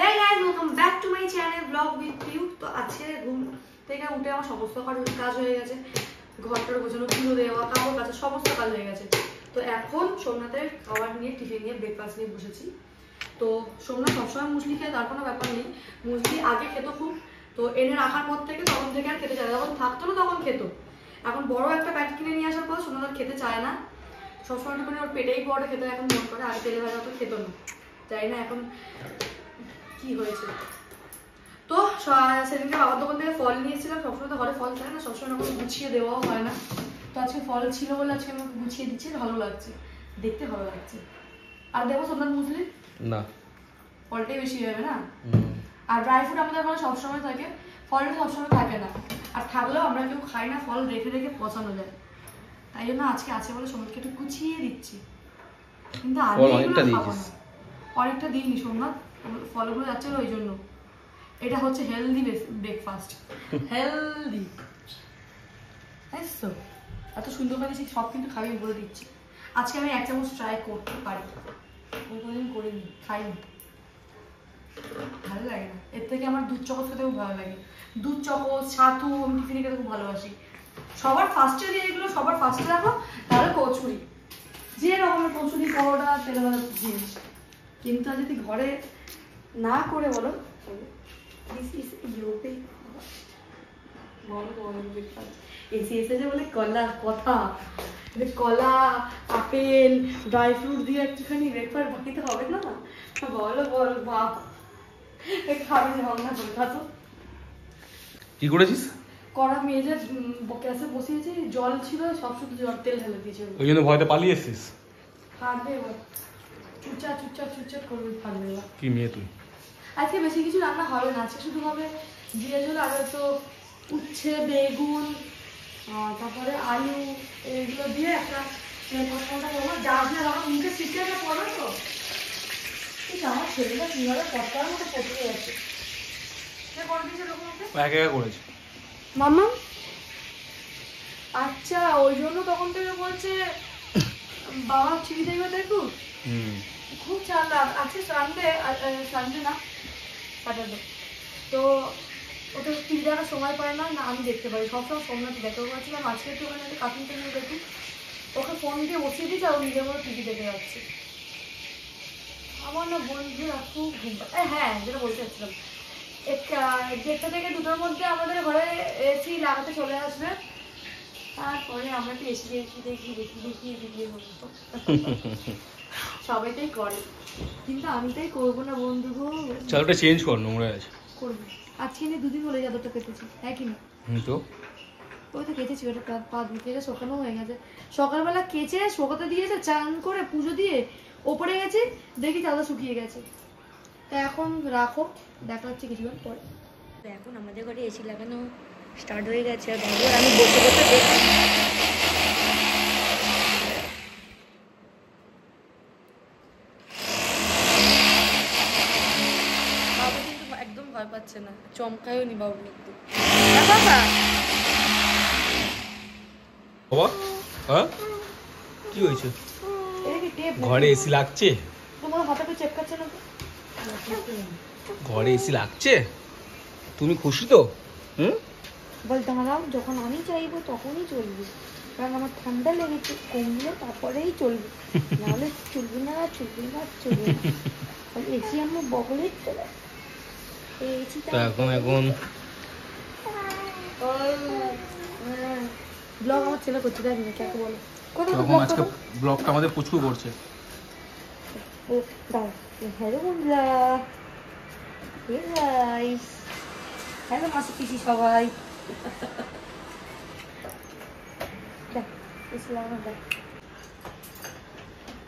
Hey guys, welcome back to my channel vlog with you. তো আজকে ঘুম থেকে উঠে আমার সমস্ত কাজ হয়ে গেছে, ঘরটার গোছানো, তুলো দেওয়া, কাপড় কাচা, সমস্ত কাজ হয়ে গেছে। তো এখন সোমনাথের খাবার নিয়ে, টিফিন নিয়ে, ব্রেকফাস্ট নিয়ে বসেছি। তো সোমনাথ সবসময় মুসলি খেয়ে তার কোনো ব্যাপার নেই, মুসলি আগে খেত খুব, তো এনে রাখার পর থেকে তখন থেকে আর খেতে চায় না। যখন থাকতো না তখন খেত, এখন বড় একটা প্যাকেট কিনে নিয়ে আসার পর সোমনাথ আর খেতে চায় না। সবসময় একটুখানি ওর পেটেই পড়ে, খেতে এখন মন করে। আগে তেলে ভাজা তো খেত না, চাই না এখন কি হয়েছে। তো সেদিনকে বাবার দোকান থেকে ফল নিয়ে এসেছিলাম। সবসময় তো ঘরে ফল থাকে না, সবসময় আমাকে গুছিয়ে দেওয়াও হয় না। তো আজকে ফল ছিল বলে আজকে আমাকে গুছিয়ে দিচ্ছে, ভালো লাগছে, দেখতে ভালো লাগছে। আর দেখো সোমনাথ মুসলি না, ফলটাই বেশি হবে না। আর ড্রাই ফ্রুট আমাদের ঘরে সবসময় থাকে, ফলটা সবসময় থাকে না। আর থাকলেও আমরা কেউ খাই না, ফল রেখে রেখে পচানো যায়। তাই জন্য আজকে আছে বলে সোমনাথকে একটু গুছিয়ে দিচ্ছি। কিন্তু আমি অনেকটা দিইনি সোমনাথ, ফলগুলো যাচ্ছে ওই জন্য। এটা হচ্ছে হেলদি ব্রেকফাস্ট, হেলদি। এত সুন্দর করে সব কিন্তু খাবি বলে দিচ্ছি। আজকে আমি 1 চামচ ট্রাই করতে পারি, কোনোদিন করিনি, খাইনি, ভালো লাগে না। এর থেকে আমার দুধ চকোস খেতে খুব ভালো লাগে। দুধ চকোস, ছাতু আমি টিফিনে খেতে খুব ভালোবাসি। সবার ফার্স্টে দিয়ে এগুলো সবার ফার্স্টে রাখো, তাহলে কচুরি, যে রকমের কচুরি, পরোটা, তেলে ভাজা জিনিস। কিন্তু যদি ঘরে না করে বলো, এসে এসে যে বলে কলা কথা, কলা, আপেল, ড্রাই ফ্রুট দিয়ে একটুখানি ব্রেকফাস্ট বাকিতে হবে না। বলো বলো বাপ, খাবি না করে খাতো। কি করেছিস? কড়া মেজে গ্যাসে বসিয়েছি, জল ছিল, সব শুধু জল তেল ঢেলে দিয়েছে। ওই জন্য ভয়তে পালিয়ে এসেছিস? ফাটবে এবার, চুচা চুচা চুচা করবে, ফাটবে এবার। কি মেয়ে তুই? আজকে বেশি কিছু রান্না হবে না, আজকে শুধু হবে জিরে ঝোল, আর তো উচ্ছে, বেগুন, তারপরে আলু, এগুলো দিয়ে একটা মুখে শিখে পড়ো। তো ঠিক আমার ছেলেটা কিভাবে কষ্টার মতো পড়তে যাচ্ছে, মাম্মা। আচ্ছা, ওই জন্য তখন থেকে বলছে বাবা টিভি দেখবে, দেখু খুব চালাক। আজকে সানডে না, স্যাটারডে, তো ওটা টিভি দেখার সময় পায় না, না আমি দেখতে পারি। সবসময় সোমনাথ দেখতে পাচ্ছিলাম, আজকে একটু ওখানে কার্টুন টেনে দেখুন, ওকে ফোন দিয়ে বসিয়ে দিয়েছে, আর ও নিজের মতো টিভি দেখে যাচ্ছে। আমার না বন্ধুরা খুব ঘুম পায়। হ্যাঁ, যেটা বলতে চাচ্ছিলাম, 1টা থেকে 2টার মধ্যে আমাদের ঘরে এসি লাগাতে চলে আসবে। তারপরে আমরা তো এসি দেখি দেখি দেখি দেখি ভিডিও করবো, সবাই তাই করে, কিন্তু আমি তাই করবো না বন্ধু গো। চালটা চেঞ্জ কর, নোংরা আছে। করবো, আজকে নিয়ে 2 দিন হলে যাদবটা কেটেছি, হ্যাঁ কি না? তো ওই তো কেটেছি, ওটা পা কেটে শোকানো হয়ে গেছে। সকালবেলা কেচে শোকাতে দিয়েছে, চান করে পুজো দিয়ে ওপরে গেছি, দেখি চাদর শুকিয়ে গেছে। তা এখন রাখো, দেখা হচ্ছে কিছুক্ষণ পরে। এখন আমাদের ঘরে এসি লাগানো স্টার্ট হয়ে গেছে, আর আমি বসে বসে দেখি। বাবু কিন্তু একদম ভয় পাচ্ছে না, চমকায়ও নি বাবু একটু। বাবা হ্যাঁ কি হয়েছে? ঘরে এসি লাগছে? তোমার হাতে চেক করছে না? ঘরে এসি লাগছে, তুমি খুশি তো? বল দাঁড়াও, যখন আমি চাইবো তখনই চলবে, কারণ আমার ঠান্ডা লেগেছে, কমলে তারপরেই চলবে, নাহলে চলবে না, চলবে না, চলবে না। এসি আমার বগলেই চলে। এখন ব্লগ আমার ছেলে করছে, দেখ না কাকে বলে। আজকে ব্লগটা আমাদের প্রচুর করছে। ও দাঁড়া, হ্যালো বন্ধুরা, হ্যালো মাসি পিসি সবাই,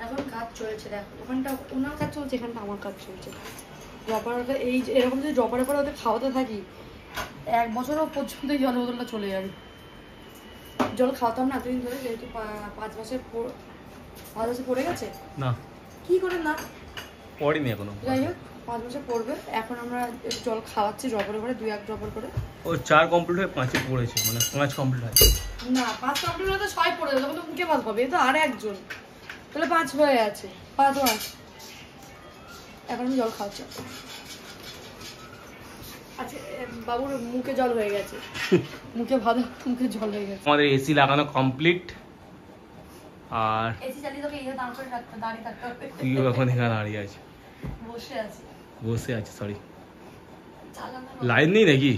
এখন কাজ চলছে। দেখ ওখানটা ওনার কাজ চলছে, এখানটা আমার কাজ চলছে। ড্রপার এই এরকম যদি ড্রপারের পরে ওদের খাওয়াতে থাকি, 1 বছরও পর্যন্ত এই জল বোতলটা চলে যাবে। জল খাওয়াতাম না এতদিন ধরে, যেহেতু 5 বছর পড়ে গেছে। না কি করে না পড়িনি এখনো, যাই হোক 5 বছর পড়বে। এখন আমরা জল খাওয়াচ্ছি ড্রপারের করে, 2-1 ড্রপার করে। ও 4 কমপ্লিট হয়ে 5-এ পড়েছে, মানে 5 কমপ্লিট হয় না, 5 কমপ্লিট হলে তো 6 পড়ে যাবে, তখন তো মুখে 5 পাবে। তো আর একজন, তাহলে 5 হয়ে আছে, 5 মাস। এখন আমি জল খাওয়াচ্ছি। আচ্ছা বাবুর মুখে জল হয়ে গেছে, মুখে ভালো মুখে জল হয়ে গেছে। আমাদের এসি লাগানো কমপ্লিট। আর এসি চালিয়ে তোকে এই দাঁড় করে রাখতে দাঁড়িয়ে থাকতে হবে। তুইও এখন এখানে দাঁড়িয়ে আছিস। বসে আছি। বসে আছিস, সরি। চালানো লাইন নেই নাকি?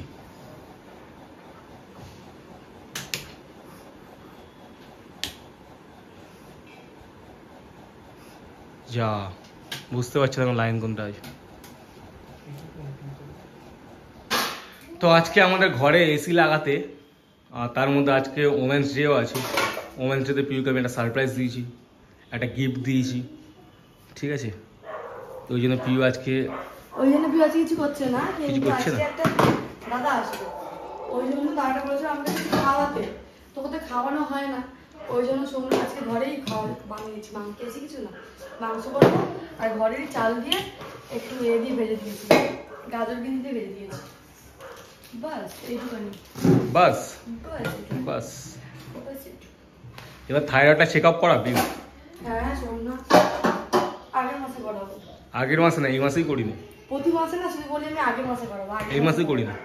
যা বুঝতে পারছি না লাইন কোনটা আছে। তো আজকে আমাদের ঘরে এসি লাগাতে, আর তার মধ্যে আজকে ওমেন্স ডেও আছে। ওমেন্স ডেতে পিউকে আমি একটা সারপ্রাইজ দিয়েছি, একটা গিফট দিয়েছি, ঠিক আছে? তো ওই জন্য পিউ আজকে কিছু করছে না, কিন্তু আজকে একটা দাদা আসবে, ওই জন্য দাদাটা বলেছে আমাকে কিছু খাওয়াতে, তোকে তো খাওয়ানো হয় না, ওই জন্য সোমবার আজকে ঘরেই খাওয়া বানিয়েছি। মাংস এসে কিছু না, মাংস করবো আর ঘরেরই চাল দিয়ে একটু দিয়ে ভেজে দিয়েছি, গাজর বিন দিয়ে ভেজে দিয়েছি, বাস এইটুখানি। বাস বাস। এবার থাইরয়েডটা চেক আপ করাবি? হ্যাঁ শোন না, আগের মাসে করাবো। আগের মাসে না, এই মাসেই করিনি। প্রতি মাসে না, শুধু বলি আমি আগের মাসে করাবো। এই মাসেই করি না।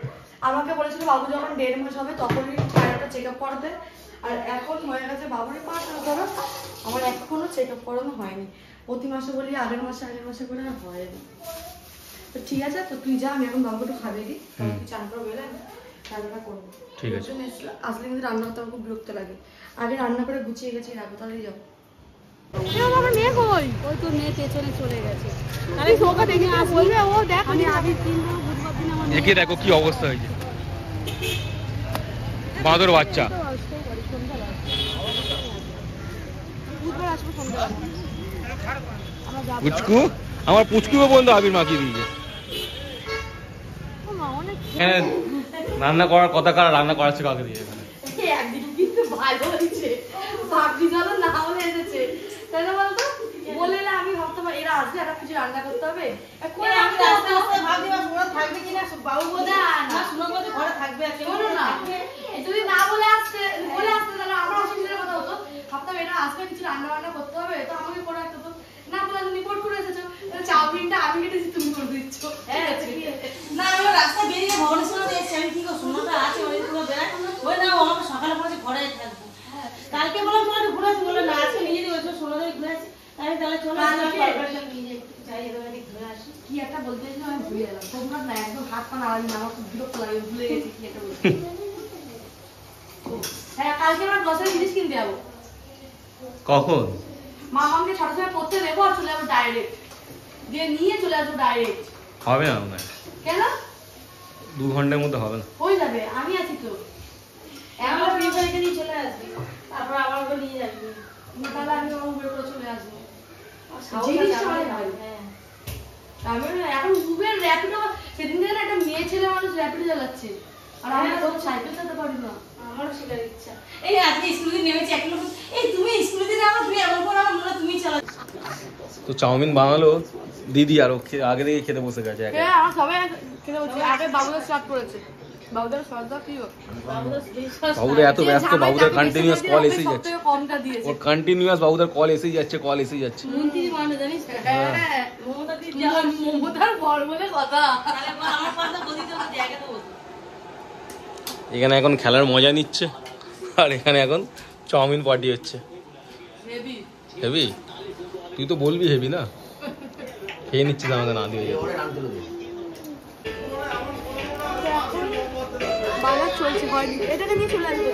আমাকে বলেছিল বাবু যখন 1.5 মাস হবে তখনই থাইরয়েডটা চেক আপ করাতে, আর এখন হয়ে গেছে বাবুরই 5 মাস ধরো, আমার এখনো চেক আপ করানো হয়নি। প্রতি মাসে বলি আগের মাসে করে আর হয়নি। তো ঠিক আছে, তো তুই যা, আমি এখন বাবুকে একটু খাবে দিই, তুই চান করে বেলে রান্নাটা করবো। ঠিক আছে। আসলে কিন্তু রান্না করতে আমার খুব বিরক্ত লাগে, আগে রান্না করে গুছিয়ে গেছি রাখবো, তাহলেই যাবো। একে দেখো কি অবস্থা হয়েছে, বাঁদর বাচ্চা। পুচকু, আমার পুচকুও বন্ধু আবির মাখিয়ে দিয়েছে। হ্যাঁ, রান্না করার কথা কারা, রান্না করাচ্ছে কাকে দিয়ে? একদিন কিন্তু ভালো হয়েছে, ভাবছি চলো না হলে এসেছে, তাই না বলতো? বলে আমি ভাবতাম এরা আসবে, একটা কিছু রান্না করতে হবে, যদি না বলে আসতে তাহলে আমার অসুবিধার কথা হতো। ভাবতাম এরা আসবে, কিছু রান্না বান্না করতে হবে, তো আমাকে করে রাখতে হতো না। বলে রিপোর্ট করে এসেছো, চাউমিনটা আমি কেটেছি, তুমি করে দিচ্ছ। না আমি রাস্তা বেরিয়ে ভবনেশ্বর এসেছি, আমি কি করবো, সোনাটা আছে অনেকগুলো বেড়ায়, ওই না ও আমাকে সকালে বলেছে ঘরে থাকবো। কালকে বললাম তোমার ঘুরে আসি, বললো না আজকে নিজে দিয়ে বলছো সোনাদের ঘুরে আসি, তাই তাহলে চলে আসি। কি একটা বলতে চাইছিলাম আমি ভুলে গেলাম, তোমরা না একদম হাত পা নাড়াবি না, আমার খুব বিরক্ত লাগে, ভুলে গেছি কি একটা বলতে। হ্যাঁ কালকে আমার গ্রসারি জিনিস কিনতে যাবো। কখন? মামাকে ছটার সময় পড়তে দেবো আর চলে যাবো ডাইরেক্ট, দিয়ে নিয়ে চলে আসবো ডাইরেক্ট। হবে না মনে হয়, কেন? 2 ঘন্টার মধ্যে হবে না। হয়ে যাবে, আমি আছি তো। এমন প্রিয়কে নিয়ে চলে আসবি, তারপর আবার ওকে নিয়ে যাবি, তাহলে আমি আমার উপরে করে চলে আসবো। আমি এখন উবের র্যাপিডো, সেদিন থেকে একটা মেয়ে ছেলে মানুষ র্যাপিডো চালাচ্ছে, আর আমি তো সাইকেল চালাতে পারি না। আমারও শেখার ইচ্ছা। এই আজকে স্কুলে নেমেছি, এক লোক এই তুমি স্কুলে নামো, তুমি এমন করে আমার মনে তুমি চালাচ্ছ। তো চাউমিন বানালো দিদি, আর আগে থেকে খেতে বসে গেছে। হ্যাঁ আমার সবাই খেতে বলছে, আগে বাবুদের স্টার্ট করেছে, বাবুদের সর্দা প্রিয়, বাবুদের এত ব্যস্ত, বাবুদের কন্টিনিউয়াস কল এসেই যাচ্ছে, কমটা দিয়েছে ওর কন্টিনিউয়াস বাবুদের কল এসেই যাচ্ছে, কল এসেই যাচ্ছে। মন্ত্রী মানুষ জানিস, হ্যাঁ মমতার বর বলে কথা। তাহলে আমার কথা বলিতে আমার জায়গাতে বসে এখানে এখন খেলার মজা নিচ্ছে, আর এখানে এখন চাউমিন পার্টি হচ্ছে। Heavy heavy? তুই তো বলবি হেভি না, খেয়ে নিচ্ছিস আমাদের না দিয়ে। বাজার চলছে, হয়নি এটাকে নিয়ে চলে আসবে।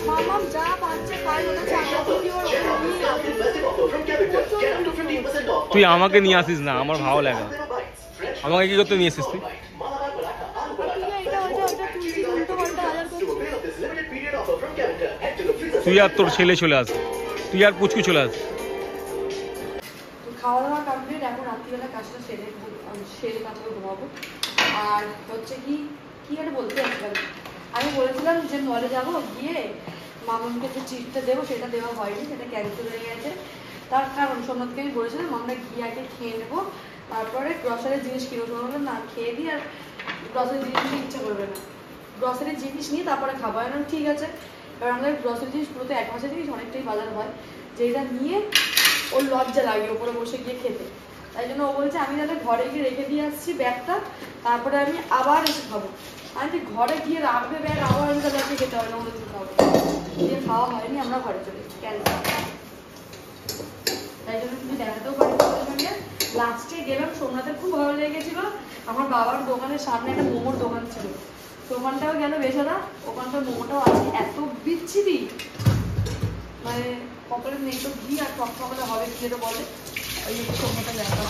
মামাম যা পাচ্ছে খাই, ওটা চাকরি তুই আমাকে নিয়ে আসিস না, আমার ভালো লাগে না। আমাকে কি করতে নিয়ে এসিস তুই? তুই আর তোর ছেলে চলে আস, তুই আর পুচকু চলে আস। খাওয়া দাওয়া কমপ্লিট, এখন রাত্রিবেলা কাজটা সেরে তারপরে ঘুমাবো। আর হচ্ছে কি একটা বলতে আসলাম, আমি বলেছিলাম যে মলে যাবো, গিয়ে মামাকে যে চিপটা দেবো সেটা দেওয়া হয়নি, সেটা ক্যান্সেল হয়ে গেছে। তার কারণ সোমনাথকে আমি বলেছিলাম আমরা গিয়ে আগে খেয়ে নেবো, তারপরে গ্রসারির জিনিস কিনবো। সোমনাথ না খেয়ে দিই, আর গ্রসারির জিনিস নিতে ইচ্ছা করবে না, গ্রসারির জিনিস নিয়ে তারপরে খাবো। না ঠিক আছে, কারণ আমাদের গ্রসারি জিনিস পুরো তো 1 মাসের জিনিস, অনেকটাই বাজার হয়, যেটা নিয়ে ওর লজ্জা লাগে ওপরে বসে গিয়ে খেতে। তাই জন্য ও বলছে আমি তাহলে ঘরে গিয়ে রেখে দিয়ে আসছি ব্যাগটা, তারপরে আমি আবার এসে খাবো। আমি তুই ঘরে গিয়ে রাখবে ব্যাগ, আবার আমি তাহলে আজকে খেতে হবে না, ওদের খাবো দিয়ে খাওয়া হয়নি, আমরা ঘরে চলে এসেছি ক্যান্সেল। তাই জন্য তুমি দেখাতেও পারি তোমাদের সঙ্গে। লাস্টে গেলাম, সোমনাথের খুব ভালো লেগেছিল। আমার বাবার দোকানের সামনে একটা মোমোর দোকান ছিল, দোকানটাও গেল বেচারা, ওখানটার মোমোটাও আছে এত বিচ্ছিরি, মানে কপালে নেই তো ঘি আর টক টকলে হবে কি যেটা বলে, ওই জন্য সোমনাথটা দেখা।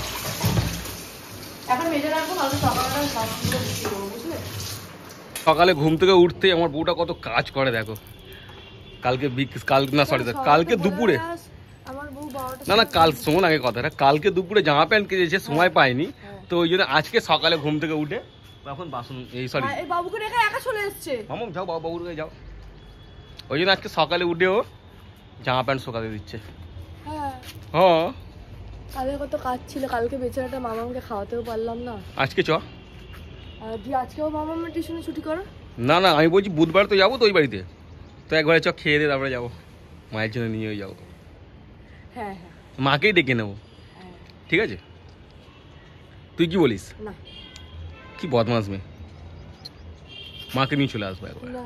এখন মেজে রাখবো, কালকে সকালটা সাতগুলো বিক্রি করবো, বুঝলে। সকালে ঘুম থেকে উঠতে আমার বউটা কত কাজ করে দেখো। কালকে কালকে দুপুরে, আমার বউ 12টা না না কাল শোন আগে কথাটা, কালকে দুপুরে জামা প্যান্ট কিনেছে, সময় পাইনি, তো ওই জন্য আজকে সকালে ঘুম থেকে উঠে তখন বাসন এই সরি এই বাবুকে রেখে একা চলে এসছে। মামা যাও বাবুর কাছে যাও, ওই জন্য আজকে সকালে উঠেও জামা প্যান্ট শুকাতে দিচ্ছে। হ্যাঁ হ্যাঁ কালকে কত কাজ ছিল, কালকে বেচারাটা মামাকে খাওয়াতেও পারলাম না। আজকে চ আর দিয়ে আজকেও মামা টিউশনে ছুটি করো। না না আমি বলছি বুধবার তো যাবো তো ওই বাড়িতে, তো একবারে চ খেয়ে দিয়ে তারপরে যাবো, মায়ের জন্য নিয়েও যাবো, হ্যাঁ হ্যাঁ মাকেই ডেকে নেবো, হ্যাঁ। ঠিক আছে? তুই কি বলিস? না কি বদমাস মেয়ে, মাকে নিয়ে চলে আসবো একবার। না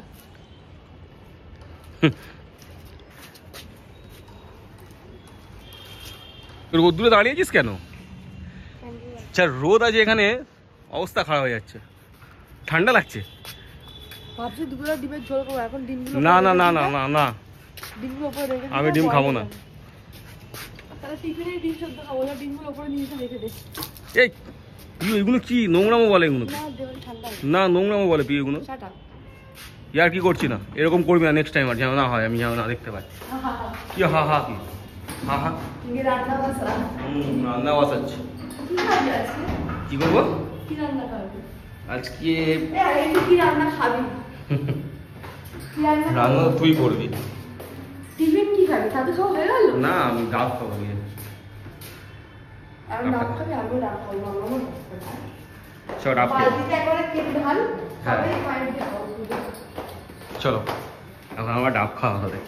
রোদ্দুরে দাঁড়িয়েছিস কেন? আচ্ছা রোদ আছে এখানে, অবস্থা খারাপ হয়ে যাচ্ছে, ঠান্ডা লাগছে। ভাবছি দুপুরে ডিমের ঝোল করবো, এখন ডিমগুলো না না না না না না ডিমগুলো উপরে রেখে আমি ডিম খাবো না। তাহলে টিফিনে ডিম সেদ্ধ খাবো না, ডিমগুলো উপরে নিয়ে এসে রেখে দে। এই তুই এগুলো কি নোংরামো বলে এগুলো? না দেওয়াল ঠান্ডা না নোংরামো বলে তুই এগুলো, শাটা। ইয়ার কি করছি না, এরকম করবি না নেক্সট টাইম, আর যেন না হয়, আমি যেন না দেখতে পাই। কি হা হা কি হা হা তুমি রান্না বাসা রান্না বসাচ্ছি। কি খাবি আজকে? কি করবো কি রান্না খাবি আজকে? এই কি রান্না খাবি? কি রান্না রান্না তো তুই করবি। টিফিন কি খাবি? সাথে খাওয়া হয়ে গেল? না আমি ডাব খাবো। আমি ডাব খাবি, আমিও ডাব খাবো, আমার চল ডাব খেয়ে বালতিতে একবারে কেটে ঢাল, হ্যাঁ। সবাই পানি দিয়ে খাবো। চলো এখন আমার ডাব খাওয়া হবে।